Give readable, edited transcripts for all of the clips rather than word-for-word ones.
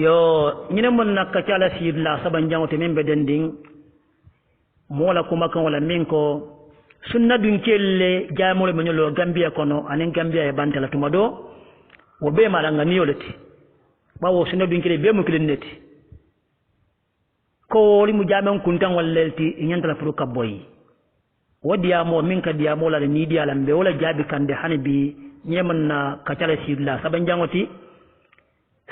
yo ñine mon nakka cala sidla saban jangote min be dending mola kuma kan wala min ko sunna dun kelle jamole menolo gambia kono anen gambia e bantala tuma do wo be mala ngani yolati bawo sunna dun kelle be mu kilineti ko li mu jamen kuntan wallelti nyantala furu kabboy wadiya mo min ka diya mola ni diya lambe wala jabi kande hanibi nyeman na kacala sidla saban jangoti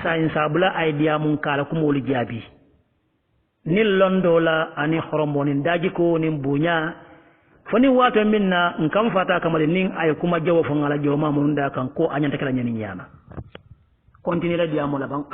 sain sabula idea mun kala ko moli jabi nil londola ani horombo nin daji ko nin bunya foni wato minna ngam fata kamale nin ay kuma jawo fo ngala jawo mamun da kan ko anyanta kala nyani nyama continue la dia mola bang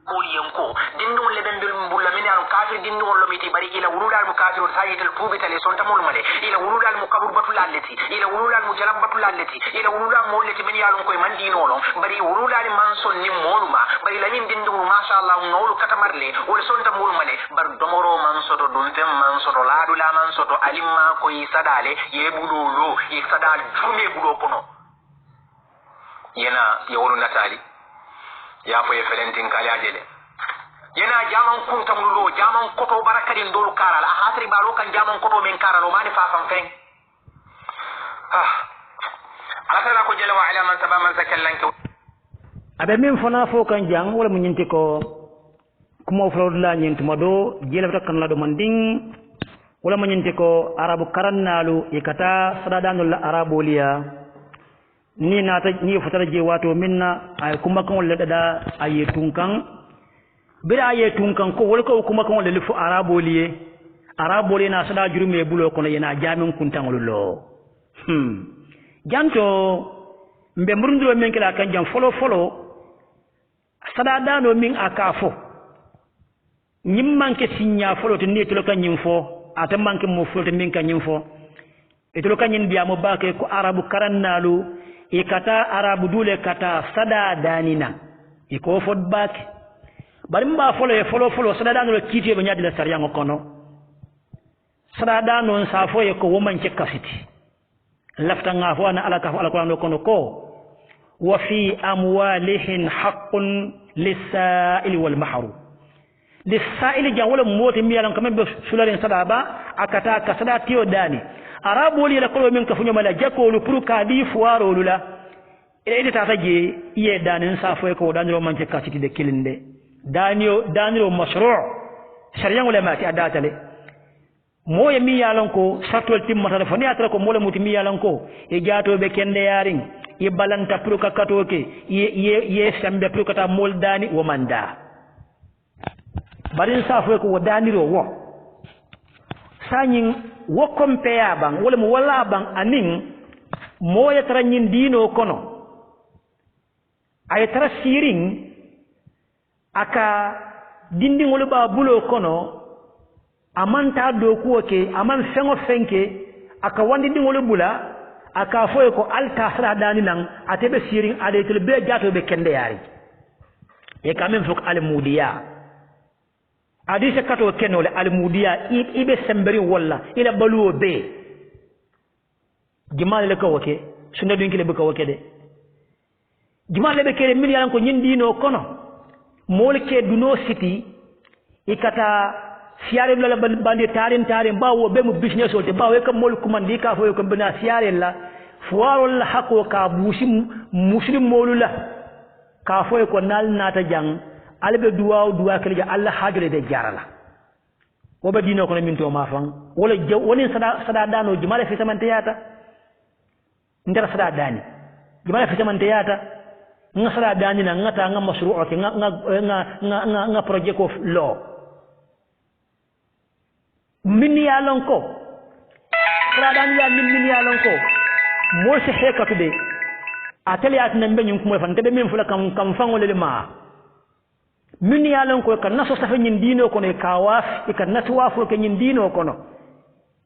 وليم كو دينو لبن بالمبولا من الكافر دينو لو ميتي بري الى ولول المكافر سايد الفوبت اللي سونتا مول مالي الى ولول المكبر بطل التي الى ولول المجرم بطل التي الى ولول مولتي من يالون كوي من دينو لون بري ولول المانسون ني مولما بري لامين ديندو ما شاء الله نولو كتمرلي ولا سونتا مول مالي بر دومورو مانسوتو دون فم مانسوتو لادو لا مانسوتو علما كوي سدالي يبودو لو يسدال جومي بودو كونو ينا يولو نتالي ya fo felentin kali adele yana jaman kuntam lo jaman koto barakadin dolu karal a hatri balo kan jaman koto men karalo mani fa fam fen ala tala ko jela wa ala man sabama man zakallanka abe min fona fo kan jang wala mu nyinti ko kuma fo la nyinti mado jela takkan la do manding wala mu nyinti ko arabu karannalu ikata sadadanul araboliya ni nata ni futara je wato minna ay kuma kan wala da ay tunkan bira ay tunkan ko wala ko kuma kan wala lifu araboliye na sada jurume bulo kono yana jamin kuntan lo janto mbe murndiro men kala kan jam folo sada dano min akafo nyim manke sinya folo to netulo kan nyim fo ata manke mo folo to min kan nyim fo etulo kan nyin biya mo bake ko arabu karannalu ikata arabu dule kata sada danina iko fod bak bari mba folo sada dano kiti be nyadi la sariyango kono sada dano sa fo e ko woman ci kasiti lafta nga fo ana ala ka fo alquran kono ko wa fi amwalihim haqqun lis-sa'il wal mahrum lis-sa'il jawala moti mi yalan kambe sulalen sada ba akata ka sada tiyo dani arabu li la ko min ka funyo mala jako lu pour ka di fuaro lula ede tata je iye danin sa fo ko daniro man ci kasiti de kilinde daniro mashru' shariyan ulama ti adatale moye mi yalan ko satol timmata fo ni atra ko mole muti mi yalan ko e jaato be kende yarin e balanta pour ka katoke ye sambe pour kata mol dani wo manda barin sa fo ko daniro wo sanyin wo kompeya bang wala mo wala bang anin moye tara nyin dino kono ay tara siring aka dindi ngol ba bulo kono amanta do kuoke aman fengo fenke aka wandi dingol bula aka foye ko alta sara dani nan atebe siring ade tel be jato be kende yari e kamen fok al mudiya adi se kato kenole al mudiya ibe semberi walla ila baluwo be gimal le ko woke sunna dun kile be ko woke de gimal le be kere min yalan ko nyindino kono molke duno city ikata siare la bandi tarin bawo be mu business o te bawo kam mol kumandi ka fo ko bina siare la fuwaro la hako ka busim muslim molula ka fo ko nal nata jang albe duwa kele Allah hajure de jarala wo be dino ko min to ma fan wala woni sada dano jumala fi samante yata ndara sada dani jumala fi samante yata nga sada dani na ngata nga mashru'o ke nga project of law min yalon ko radan ya min yalon ko mo se hekatu de ateli atna mbenyum ko mo fan tebe min fula kam fangole ma min yalon ko kan naso safa nyin dino ko ne kawaf ikan nasu wafu ke nyin dino ko no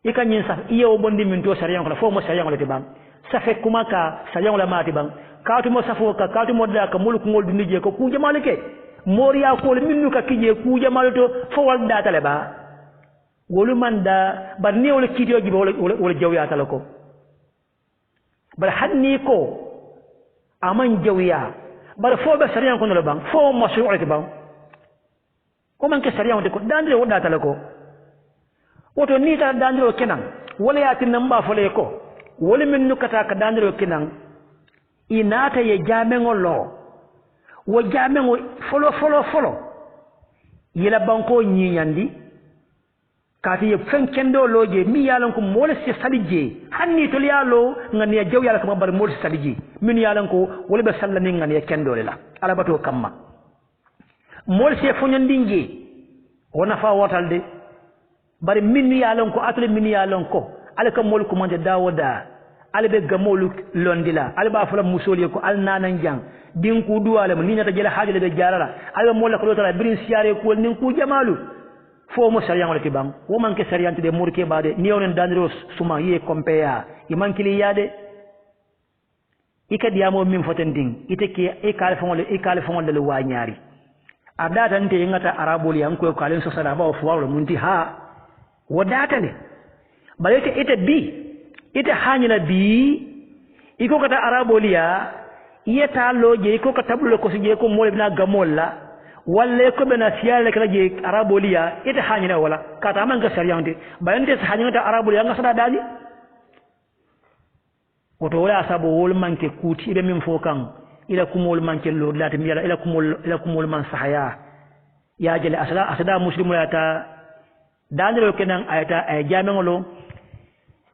ikan nyin saf iyo bondi min to sariyan ko fo mo sariyan ko te bam safe kuma ka sariyan la mati bam kaatu mo safo ka kaatu mo da ka mulku ngol du nije ko ku jamalike moriya ko minnu ka kije ku jamalto fo wal da tale ba wolu manda bar ni wala kitiyo gibe wala jawya talako bar hanni ko aman jawya bar fo be sariyan ko no bang fo mashru'ati bang o man ke sariya wonde ko dandire wodda tala ko woto ni ta dandire o kenan wala ya tin namba fole ko wala min nukata ka dandire o kenan inata ye jamengol lo wo jamengo folo yela banko nyinyandi kati ye fen kendo loje mi yalan ko mole si salije hanni to yalo ngani ya jaw yala ko bar mole si salije min yalan ko wala be sallani ngani ya kendo la ala bato kamma mole si fonyandinge wona fa wotalde bari min yalan ko atle min yalan ko ala ka mol ko mande dawoda ala be gamolu londila ala ba fula musoli ko al nanan jang din ku duwale mo ni nyata jela haajale be jarara ala mo la ko tara birin siare ko nin ku jamalu fo mo sariyan wala tibam wo man ke sariyan de murke baade ni onen dandiro suma ye kompeya i man kili yade ikadi amo min fotending iteke e kale fongol de wa nyaari adata nte ngata arabul yan ko kalen so sada ba fo wala munti ha wadata ne balete ite bi ite hanyina bi iko kata araboliya yeta loje iko kata tablo ko sije ko mole bina gamolla walla ko bena siyale kala je araboliya ite hanyina wala kata man ga sariyante bayante hanyina ta araboliya nga sada dali woto wala sabo wol manke kuti be min fokan ila kumol manke lo lati mi ila kumol man sahaya ya jele asada muslimu ya ta dandiro kenan ayata ay jamengolo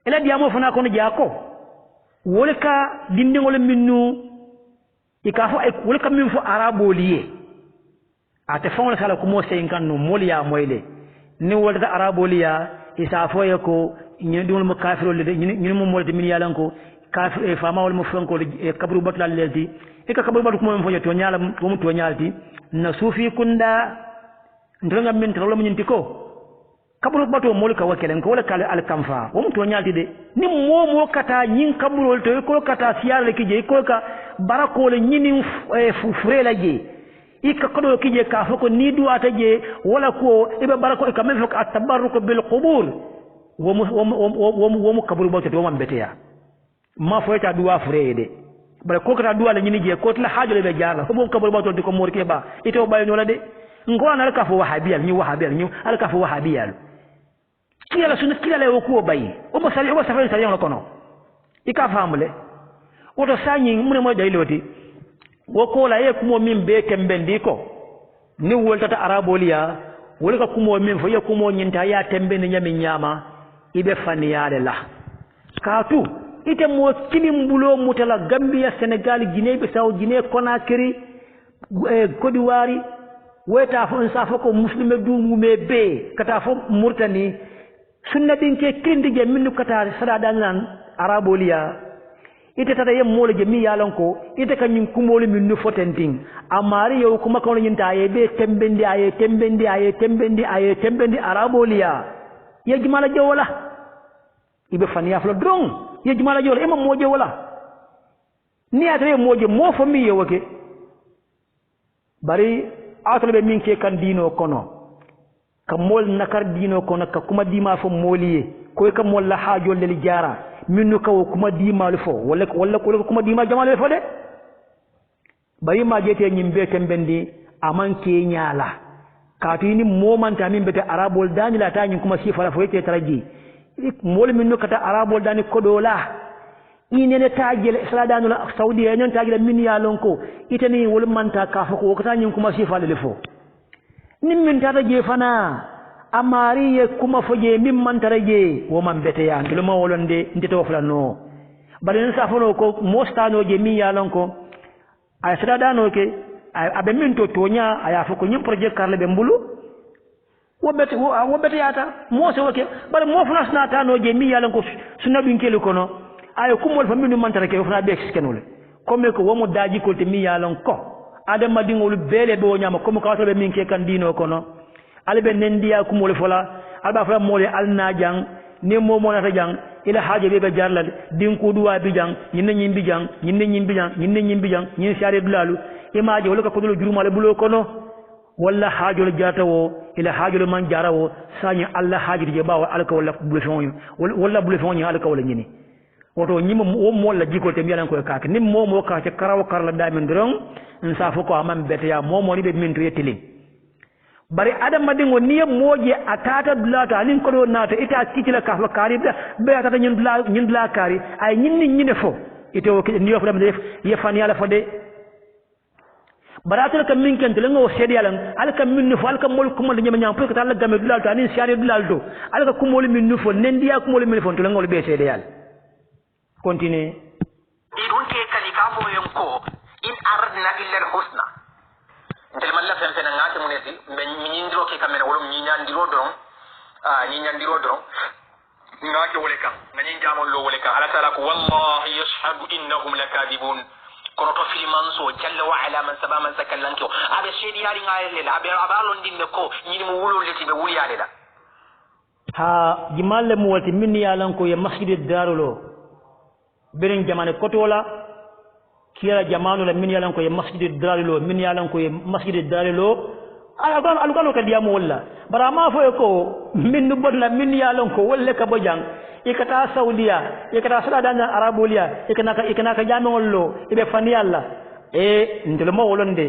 ela diamo fana kono jako wolka dindingol minnu ikafo ay wolka min fo araboliye ate fon sala ko mo sen kanno moliya moyle ni wolta araboliya isa fo yako ñi dingol mo kafiro le ñi mo molde min yalan ko kafir e fama wal mo fonko e kabru batlal lelti e ka kabru bat ko mo fo to nyaala mo to nyaalti na sufi kunda ndonga min tawla mo ñinti ko kaburu bato mol ka wakelen ko wala kala al kamfa wom to nyalti de ni momo kata nyin kaburu to ko kata siyar kije ko ka barako le nyini furela je ika kodo kije ka foko ni duata je wala ko ibe barako ka men fok at-tabarruk bil qubur wom kaburu bato to man beteya ma foyta duwa furede bare ko kata duwa le nyini je ko tla haajo le be jaara ko kaburu bato de ko morke ba ito bayo nola de ngona al kafu wahabiyal ñu al kafu wahabiyal kila la sunna kila la ko bayi o mo safari sari on kono ika famule woto sanyi mune mo dayloti wo ko la e kumo min be kembendi ko ni woltata araboliya wol ka kumo min fo ye kumo nyinta ya tembe ni nyami nyama ibe faniyale la katu ite mo kilim bulo mutala Gambia Senegal Guinée Bissau Guinée Conakry Côte d'Ivoire weta fo safo ko muslime du mume be kata fo murtani sunna din ke kindige minnu kata sada danan araboliya ite tata yem mole je mi yalon ko ite kanyum kumoli minnu fotenting amari yow kuma ko nyinta ye be tembendi araboliya ye jumala jawala ibe faniya flo drong ye jumala jawala e mo moje wala ni atre moje mo fo mi yowoke bari atole be min ke kan dino kono ka mol nakar dino kono ka kuma dima fo moliye ko ka mol la haajo le jara minnu ka kuma dima le fo wala ko kuma dima jamal fo de bari ma jete nyimbe tembendi amanke nyaala ka to ni momanta min bete arabol dani la tanyi kuma sifara fo yete taraji mol minnu kata arabol dani kodola inene tajel saladanu la saudi en tajel min ya lonko itani wol manta ka fako ko tanyin kuma sifale le fo nim min tata je fana amari ye kuma foje min mantara je wo man bete ya ndelo ma wolonde ndito fula no balen sa fono ko mostano je min ya lonko ay saladanu ke abe min to tonya aya fako nyim projet karle be mbulu wo bete yata mo se woke bare mo funa sna tano je min ya lonko sunna bin kelu kono ay kumol faminu mantara ke fana be exkenole comme ko womo daji ko te mi yalon ko adama dingol bele be nyama comme ko be min ke kan dino kono albe nendiya kumol fola alba fala mole alna jang ne momo na ta jang ila haaje be jarlal dinku duwa bi jang nyinne nyimbi jang nyin share dulalu imaaje wala ko dulu jurumale bulo kono walla haajol jatawo ila haajol man jarawo sanya alla haaji je bawo alka wala bulo fonyo wala bulo fonyo alka wala nyini woto nyima mo la jiko te mbiyan ko kaake nim momo ka ci karaw karla damen dron en sa foko amam bete ya momo ni be min to yetili bari adam madingo niye moje atata dulata anin ko do nata ita kitila ka fa kari be atata nyin dula kari ay nyinne fo ite o niyo fo def ye fan yalla fo de baratul kam min kan telengo sedi yalla al kam min fo al kam mol kuma nyama nyam pour que Allah game dulata anin siari dulaldo al ka kumol min fo nendiya kumol min fo telengo be sedi yalla continue idun ke kalika fo yonko in aradna illa al husna ndel malla fen fen ngati munesi be nyindiro ke kamena wolo nyinyandiro don ngake wole kam nani jamol lo wole kam ala taala ko wallahi yashhadu innahum lakadibun kono to filiman so jalla wa ala man sabama sakallanko abe shedi yari ngayele abe abalon dinne ko nyini mo wulo leti be wuliyale da ha jimalle mo wati minni yalan ko ya masjid darulo beren jamane kotola kira jamanu la min yalan ko ya masjid darulo min yalan ko ya masjid darulo alugano ka diamu walla bara ma fo ko min bodla min yalan ko wolle ka bojang ikata saudiya ikata sadana arabuliya ikana ka jamengol lo ibe fani yalla ndelo mo wolonde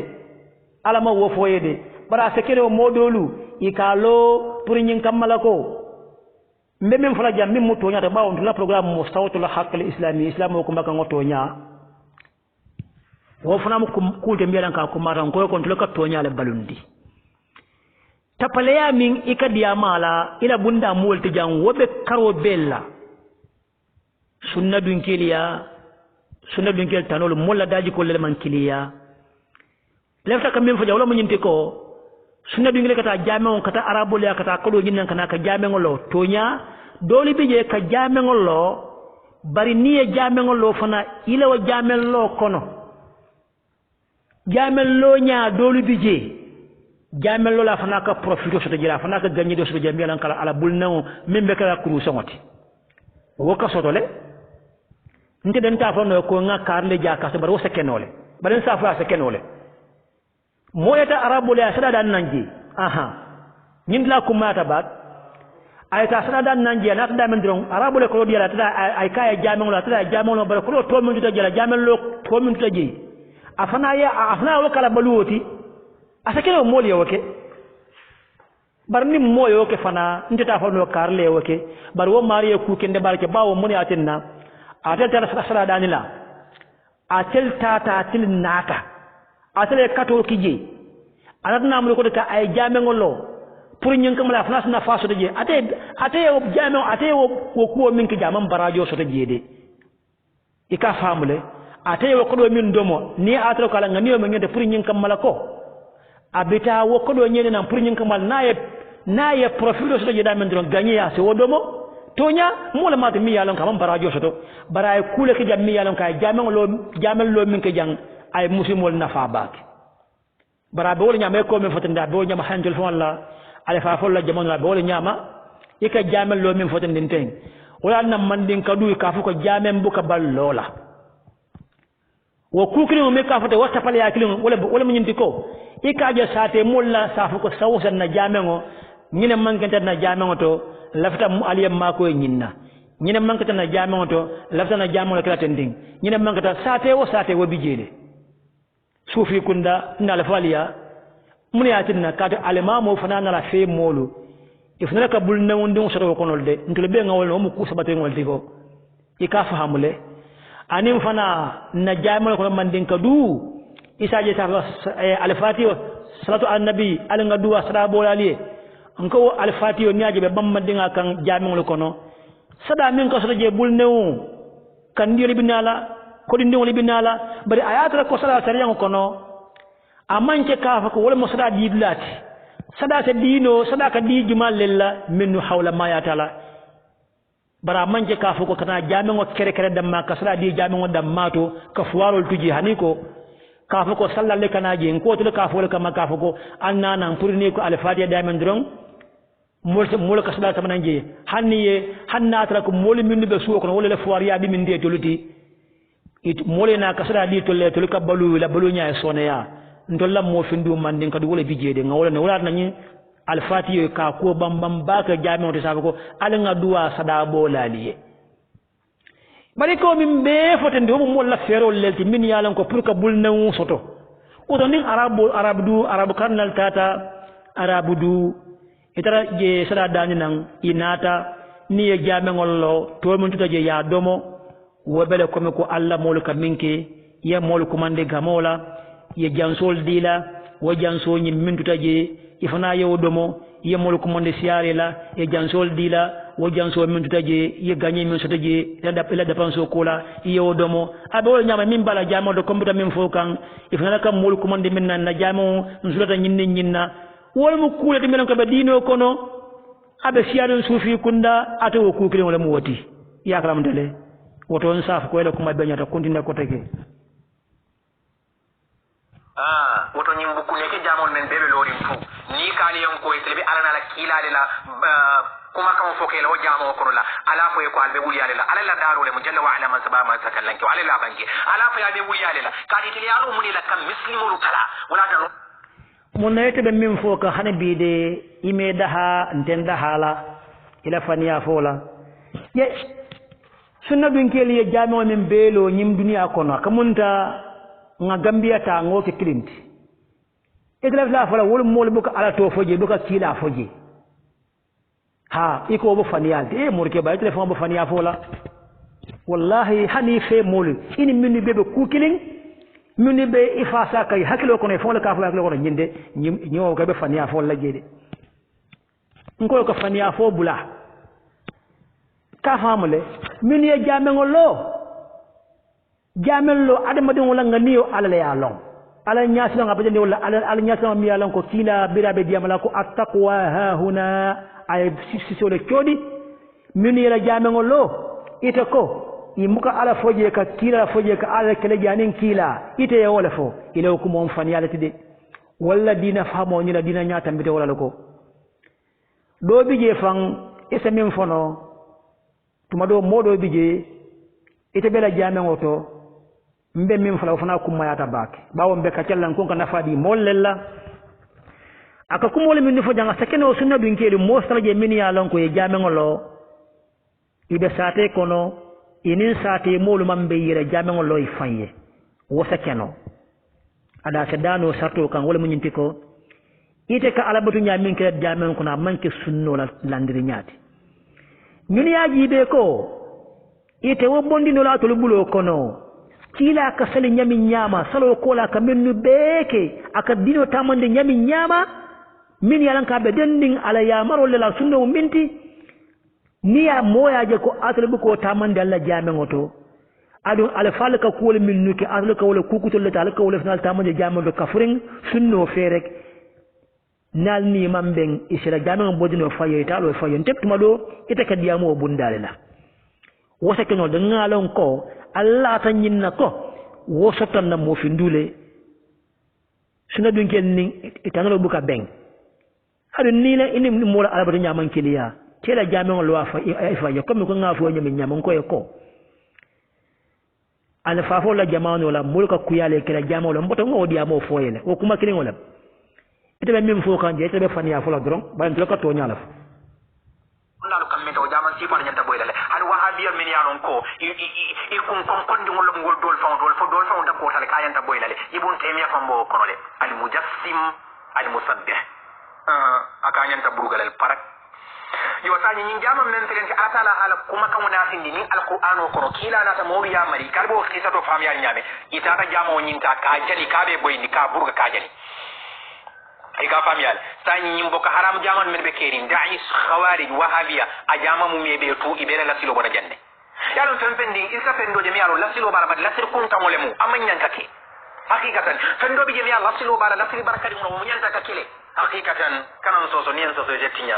ala ma wo foyede bara sekere modolu ikalo pour nyin kamala ko mbem fala jam mim muto nya ta bawo la programme mo sawtul haqq al islami islam ko mbaka ngoto nya wo fana mo kulte mbiyan ka ko maran ko to ka to nya le balundi tapaleya min ikadiya mala ila bunda molti jang wobe karo bella sunna dun kel tanol molla daji ko le man kiliya lefta kam min fa jawlo mo nyinti ko sunna dun kata jamon kata arabul ya kata ko do nyinnan kana ka jamengolo tonya doli bije ka jamengolo bari niye jamengolo fana ila wa jamelo kono jamelo nya doli bije jamelo la fana ka profito soto jira fana ka gagné do soto jamela kala ala bulnawo membe kala kuru songoti woka soto le nte den ta fono ko nga karle jaka so bar wo sekenole balen sa fa sekenole moyata arabul ya sada dan nanji aha nyindla ko mata bak ay ta sada dan nanji na ta men dron arabul ko diala ta ay kay jamelo bar ko to min to jala jamelo to min to ji afana wakala baluoti asakelo moli yoke bar ni moyo ke fana ndita fa no karle yoke bar wo mariye ku kende barke bawo muni atinna atel ta sala danila atel ta til naka atel kato kije alatna mu ko ka ay jame ngolo pour nyin kam la fnas na faso de ate wo jame ate wo ko min ki jamam barajo so de jede ika famule ate wo ko do min domo ni atro kala ngani o ngende pour nyin kam mala ko abita wo ko do nyene nan pour nyin kam mal naye profilo so jeda men don gagné ya se wodomo tonya mula mata mi yalon kam barajo so to baraay kule ki jam mi yalon kay jamel lo min ke jang ay musimol nafa bak bara be wol nyama ko men fotanda be wol nyama hanjul fon la ala fa fol la jamon la be wol nyama ika jamel lo min fotandin ten wala nam man din kadu ka fu ko jamen bu ka bal lola wo kukri mo me ka fote wasta pale ya kilin wala mo nyinti ko ika ja sate mulla safu ko sawsan na jamengo ñine mankata na jamengo to lafta mu aliyam mako nyinna ñine mankata na jamengo to lafta na jamengo kala tending ñine mankata sate wo bijede sufi kunda na la faliya mun ya tinna kata alimamo fanana la fe molu ifna ka bul nawndum so ko nolde ntule be ngawol no mu kusabate ngol tigo ika fahamule anim fana na jamengo ko mandin ka du isaje ta al-fatiha salatu an-nabi alanga duwa sada bolaliye anko al-fatiha nyaaje be bamma dinga kan jamingol kono sada min ko soje bul newu kan diri binala ko dindingol binala bari ayatra ko sala tariyan kono amanke kafa ko wala mo sada didlati sada ta dino sada ka di jumal lilla minnu hawla ma ya taala bara manke kafa ko kana jamingo kere damma ka sada di jamingo dammato ka fuwarol tuji haniko kafa ko sallalle kana je ko to kafa wala kama kafa ko annana pour ni ko al-fatiha damen dron mol ka sada tamana je hanniye hannatra ko mol min be suwo ko wala le fuwariya bi min de toluti it molena ka sada di tolle to ka balu la balu nyaa soneya ndolla mo findu mandin ka wala bijede ngawala ne wala nani al-fatiha ka ko bambam baka jami'o to safa ko alanga duwa sada bolaliye bari ko min be fotendi o mo la fero lelti min yalan ko pour ka bulna soto o don nin arabu karnal tata arabudu itara je sada dani nan inata ni ye jame ngollo to mun tuta je ya domo wo bele ko me ko alla molu ka minke ye molu kumande gamola ye jansol dila wo janso nyi min tuta je ifana ye domo ye molu kumande siare la ye jansol dila wo janso min tuta je ye ganye min soto je la dépense ko la ye wo domo abo nyama min bala jamo do computer min fokan ifana kam molu kumande min nan na jamo nsulata nyinna wol mu kuulete minen ko ɓe diino kono aɓe siyaɗen suufi kunda ata wo kuukilen wala mu woti yakaramdele woto on safa ko ele kuma beñata continue ko tege woto ñim bukkuneke jamon men ɓeɓe loorin tu ni kaaliyon koye sele ɓe alanala kiilade la kuma kamo fokela o jamo kono la ala foye ko alɓe wuliyale la ala la darole mo jalla wa ala man sabama sakallanke o ala la banke ala foye alɓe wuliyale la kaɗi tele yalo muni la kam muslimolu tala wala dano mun nayte ɓe min fo ka hane mbiide ime daha nten dahala ila faniya fola ye sunna ɗum keli ye jamio min beelo ñim duniya kono ka munta nga gambiyata ngoke kilinti itlaf la fola wol mol buka ala to foje buka kila foje ha iko bo faniyalde e morke ba téléphone bo faniya fola wallahi hani fe mol ini minni bebe kukilin minni be ifasa kay hakilo kono fo la ka fo hakilo kono nyinde nyo ka be faniya fo la jede ngol ko faniya fo bula ka famule minni e jamengolo adama de wala nganiyo ala ya long ala nyaasi nga bajande wala ala nyaasi mi yalan ko kila birabe diamala ko attaqwa ha huna ay sisi le kodi minni la jamengolo ite ko imuka ala foje ka kila foje ka ala kele janin kila ite ya wala fo ile ko mon fan yalati de wala dina famo ni la dina nyata mbite wala ko do bije fan ese min fono tuma do modo bije ite bela jamen oto mbe min fala fana kuma yata bake bawo mbe ka cellan ko kana fadi mollella aka kumol min fo janga sakeno sunna dun keli mo salaje min ya lon ko e jamen lo ibe sate kono inin sate molu mambe yira jamen lo ifanye wo sakeno ada sedano sarto kan wala mun ko ite ka alabatu nyamin ke jamen ko na manke sunno la landiri nyaati min ya jibe ko ite wo bondino la to bulo kono kila ka sali nyami nyama salo kola ka minnu beke aka dino tamande nyami nyama min yalan ka be dending ala ya maro la sunno minti niya moya je ko atlu ko tamande alla jame ngoto adu ala falka ko wala minnu ki atlu ko wala kukutul la tal ko wala final tamande jame do kafring sunno fe rek nal ni mambeng isira jame bodino fayo talo fayo tektuma do ite ka diamo bundale la wosa keno de ngalon ko Allah ta nyinna ko wosotan na mo fi ndule suna dun ken ni itangalo buka beng hadu ni la ini mo la alabatu nyaman kiliya tela jamen lo afa ifa ya comme ko ngafo nyami nyaman ko e ko ala fafo la jamano la mulka kuyale kila jamano la mboto ngodi amo foyele o kuma kini wala ite min fo kan je ite fani ya fola dron ba en ka to nyala nalu kam meta o jaman sifar nyanta boylale hal wahabiya min yanon ko i kun kon kondi ngol ngol dol fa da ko tale kayanta boylale ibun temiya fambo konole al mujassim al musabbih akanyanta burugalal parak yo sani nyin jama men telen ala taala ala kuma kan wona findi ni alquran ko no kila na ta moriya mari karbo khisa to fam ya nyame itata jama o nyinta ka jali ka be boyni ka burga ka jali ay ka fam yal sani nyim boko haram jaman men be kerin da'is khawarij wahabiya a jama mu mebe tu ibere la silo bona jande yalo fempendi isa fendo je mi yalo la silo bara bad la sir kun tamole mu amanyan kake hakikatan fendo bi je mi yalo la silo bara la sir barakati mu nyanta kakile hakikatan kanan soso nien soso jettinya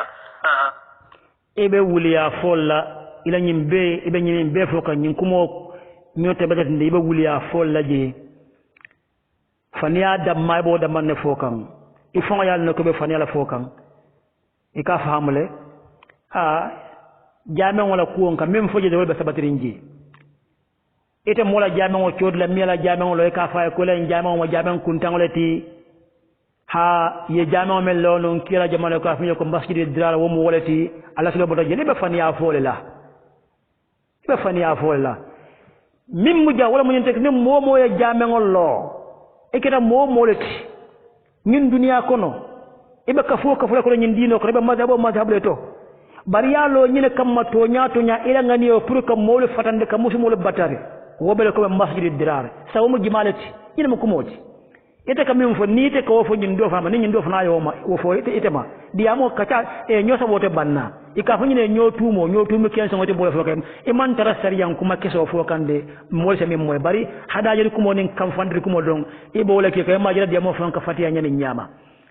ebe wuliya folla ila nyimbe ebe nyimbe foka nyinkumo nyote badati nde ebe wuliya folla je faniya damma bo damman ne fokam ifon yal no ko be faniya la fokam e ka fahamule jamen wala kuon ka même foje de wala sabatirinji ite mola jamen o chodla miela jamen lo e ka fa ko len jamen mo jamen kuntangoleti ha ye jama men lonon kila jamana ko afnya ko masjidi drar wo mo wolati ala silo bodo jeni be faniya fole la mim mu ja wala mu nyente ni mo ye jame ngollo e kita mo leti min duniya kono ibe kafo kafula ko nyin dino ko be mazhab le to bari yalo nyine kamma to nya ila ngani o pour que mawle fatande kam musumul batare wobele ko masjid dirar sawu jimalati nyine mo kumoti ite kam min fo ni te ko fo nyin do fama ni nyin do fana yo ma wo fo ite ma diamo kacha e nyosa wote banna ika fo nyine nyotumo kenso ngote bolo fo kam e man tara sariyan kuma keso fo kande mo se min moy bari hadaje ko mo nin kam fandri ko mo don e bo wala ke kay majira diamo fo ka fatiya nyani nyama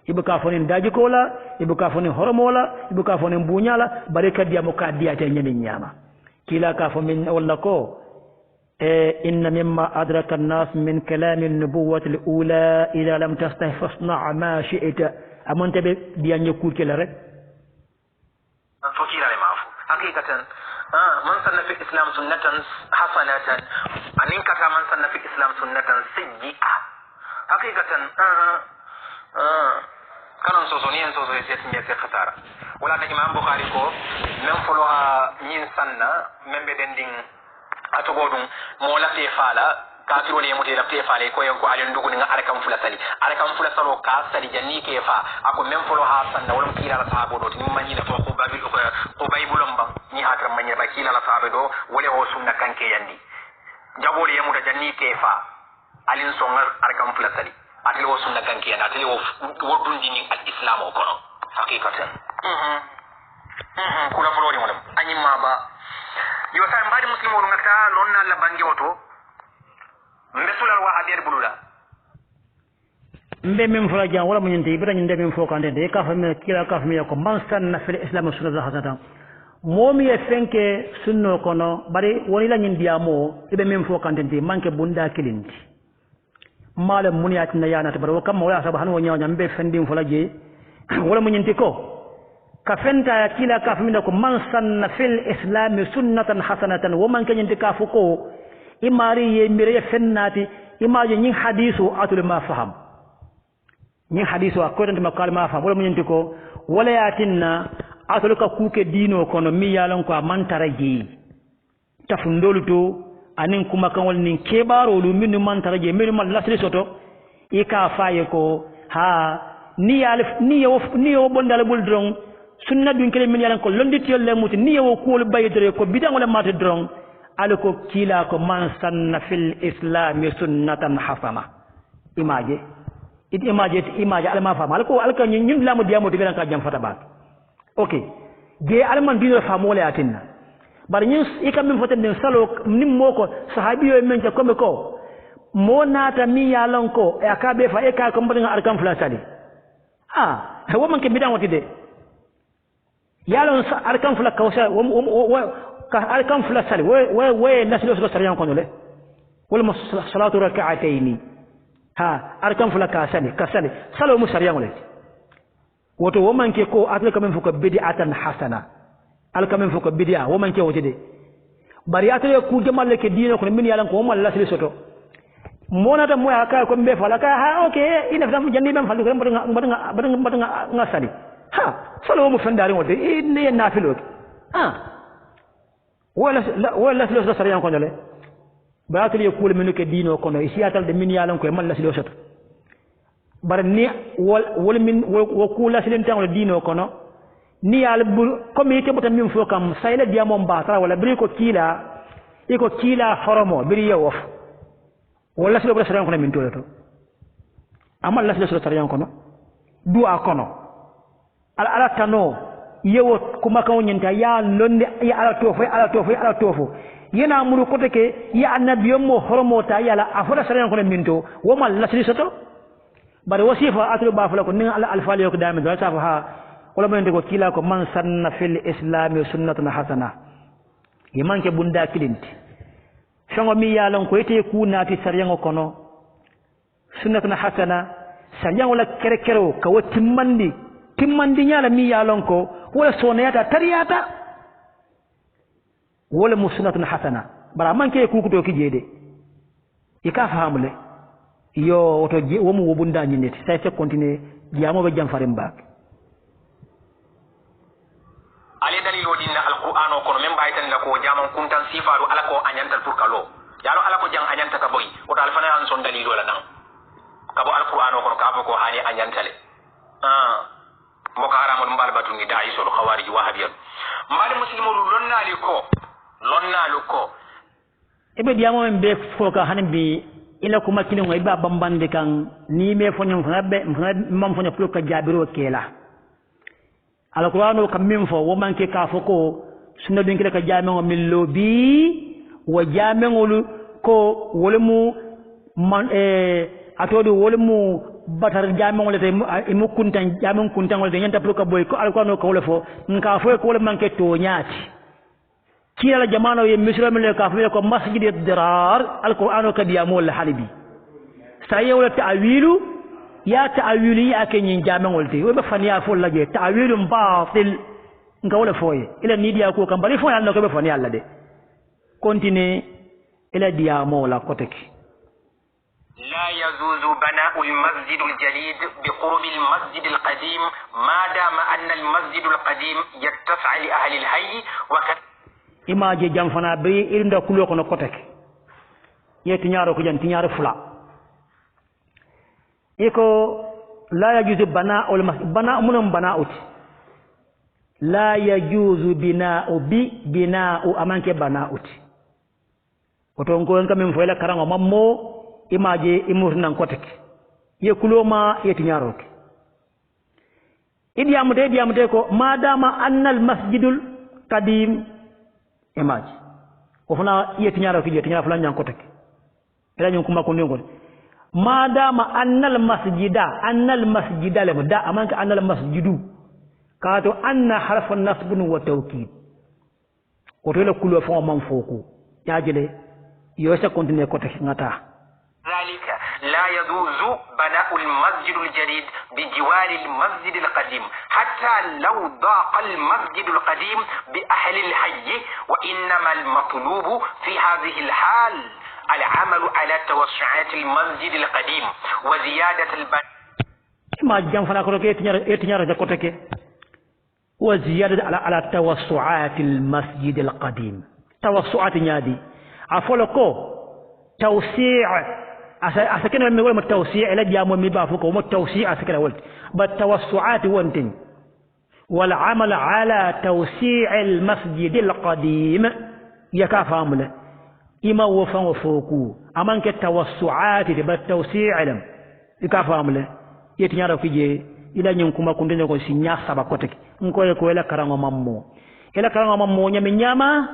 ibu ka fonin daji ko la ibu ka fonin horomo la ibu ka fonin bunyala bare ka diamo ka diya te nyani nyama kila ka fo min wala ko inna mimma adraka an-nas min kalam an-nubuwwati al-ula idha lam tastah fasna' ma shi'ta amanta be diya nyekul kila rek fokila le mafu hakikatan man sanna fi islam sunnatan hasanatan anin kata man sanna fi islam sunnatan sayyi'a hakikatan kanon soso ni en soso e set mi se khatara wala na imam bukhari ko même folo ha nyin sanna membe dending atogodum mo la te fala kafiro ne mutai la te fala ko yanko alen dugu nga arakam fula salo ka sali janni ke fa ako même folo ha sanna wala kila la sahabo do ni manyi la ko babil ko baybulom bam ni hatra manyi ba kila la sahabo do wala o sunna kanke yandi jaboli yamuta janni ke fa alin songa arakam fula sali atele wo sunna kanke yandi atele wo dundi ni al islam o kono hakikatan kula folo ni wala anyi maba yo sa mbadi muslimo ngata lonna la bangi oto mbesulal wa hadir bulula mbe min fara jan wala munyinte ibra nyinde min fo kande de ka fami kila ka fami ko man sanna fil islam sunna hasatan momi e fenke sunno kono bari woni la nyin diamo ibe min fo kande de manke bunda kilinti malam muniyat na yana ta baro kam wala sabahan wo nyaw mbe fendim fo laje wala munyinte ko kafenta kila kafminda ko man sanna fil islam sunnatan hasanatan wo man kanyinte ka fuko imari ye mire fennati imaje nyin hadisu atul ma faham nyin hadisu akoyta ma kalma faham wala munyinte ko wala yatinna atul ka kuke dino kono mi yalon ko man taraji tafundolu to anin kuma kan wal nin kebaro lu min man taraji min man lasri soto e ka faye ko ha ni yalif ni yo bondal bul drong sunna dun kele min yalan ko londiti yolle muti ni yo ko baydere ko bidan wala mate drong alko kila ko man sanna fil islam sunnatan hasana imaje alma fama alko alka nyim lamu diamo digan ka jam fata ba okay je alman dino famo le atinna bar nyim ikam min foten den salo nim moko sahabiyo men ta kombe ko mo nata mi yalan ko e akabe fa e ka ko mbadanga arkam flasali wo man ke bidan wati de yalon arkan fula kawsa ka arkan fula sali we naslo so sariyan kono le wala salatu rak'atayn arkan fula ka sali salo mu sariyan le woto wo manke ko atle kamen fuko bid'atan hasana al kamen fuko bid'a wo manke wote de bari atle ku jamal ke dino ko min yalan ko mal lasli soto monata moya ka ko be fala ka okay ina fam janni bam falu ko mbadanga ngasali salo mu fandari wonde ne nafilo wala silo sariyan kono le baatul yakul minuke dino kono isiatal de min yalan ko malla silo soto bar ni wol min wo kula silen tan dino kono ni yal bu comité botam min fo kam sayla diamo mbatra wala bri ko kila horomo bri yof wala silo sariyan kono min tolo to amal la silo sariyan kono du'a kono ala tano yewo kuma kan nyinta ya londe ya ala tofo yana muru ko take ya annabiyo mo horomo ta yala afara sariyan kono minto wo mal lasri soto bare wasifa atlu ba fala ko ni al alfal yok dami do safa ha wala men ko kila ko man sanna fil islam sunnatan hasana yiman ke bunda kilinti songo mi yalon ko ite ku nati sariyan kono sunnatan hasana sariyan wala kerekero ka timmandi nyala mi yalon ko wala sonayata tariyata wala musnatun hasana bara manke kukuto kijede ika fahamule yo woto womu wobunda nyineti sai se continue diamo be jam farim bak ale dalilo dinna alquran ko no memba itan ko jaman kuntan sifaru ala ko anyantal turkalo yalo ala ko jang anyanta ka boy woto alfana an son dalilo la nan kabo alquran ko ka ko hani anyantale mboka haramol mbal batuni daisol khawarij wahabiyat mbal muslimul lonnalu ko ebe diamo en be foka hanbi ila kuma kini ngoy ba bambande kan ni me fonyo ngabe mam fonyo pour ka jabiro kela alqur'anu kam min fo wo manke ka foko sunna din kila ka jamengo min lobi wa jamengolu ko wolemu man atodi wolemu batar jamengo le tay mu kuntan jamen kuntan wala nyanta pour ka boy ko alqur'anu ko wala fo nka fo ko wala manke to nyaati kila jamano ye misra min ka fo ko masjid ad-dirar alqur'anu ka diamul halibi saye wala ta'wilu ya ta'wili ya kenyin jamengo le we ba faniya fo laje ta'wilun batil nga wala foye ila ni dia ko kam bari fo yalla ko be fani yalla de continue ila dia mo la koteki لا يجوز بناء المسجد الجديد بقرب المسجد القديم ما دام أن المسجد القديم يتسع لأهل الحي ima je jam fana be irinda kulo ko no koteki yeti ñaaro ko jan tiñaaro fula iko la yajuzu bana'ul masjid bana munum bana'uti la yajuzu bina'u amanke bana'uti oto ngo en kam fo la karango mammo imaje imurnan koteki ye kuloma yeti ñaaro ke idiamude ko madama annal masjidul qadim image ofuna yeti ñaaro ke yeti ñaaro fula ñan koteki ila ñun kuma ko ngol madama annal masjida le da amanka annal masjidu kato anna harfa nasbun wa tawkid ko to la kulo fo man foko yaajele yo sa continue ko tek ngata ذلك لا يجوز بناء المسجد الجديد بجوار المسجد القديم حتى لو ضاق المسجد القديم بأهل الحي وإنما المطلوب في هذه الحال العمل على توسعات المسجد القديم وزيادة ما جام فنا كو يتنيار دا كوتك وزيادة على توسعات المسجد القديم توسعات نيادي افولكو توسيع اسكن من ولا التوسيع لا جامو مي بافوكو مو التوسيع اسكن ولت بالتوسعات وانتن والعمل على توسيع المسجد القديم يكافامله ima wo fan wo foku amanke tawassuati de batawsi' alam ikafamle yeti nyara kije ila nyum kuma kundene ko si nya saba koteki nkoye ko ela karango mammo nyame nyama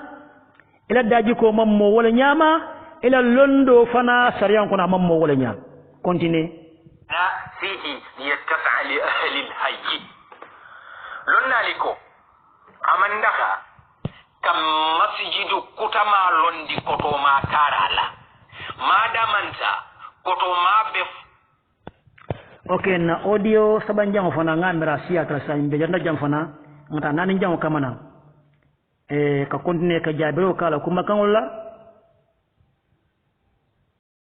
ila daji ko mammo wala nyama ila londo fana sariyan ko na mammo wala nyama continue fihi yattasa li ahli al-hayy lonna liko amandaka kam masjidu kutama londi koto ma tarala madamanta koto ma be okay na audio sabanjang fana ngamira sia kala sa imbe janda jam fana ngata nani jam kamana ka continue ka jabiro kala kuma kan wala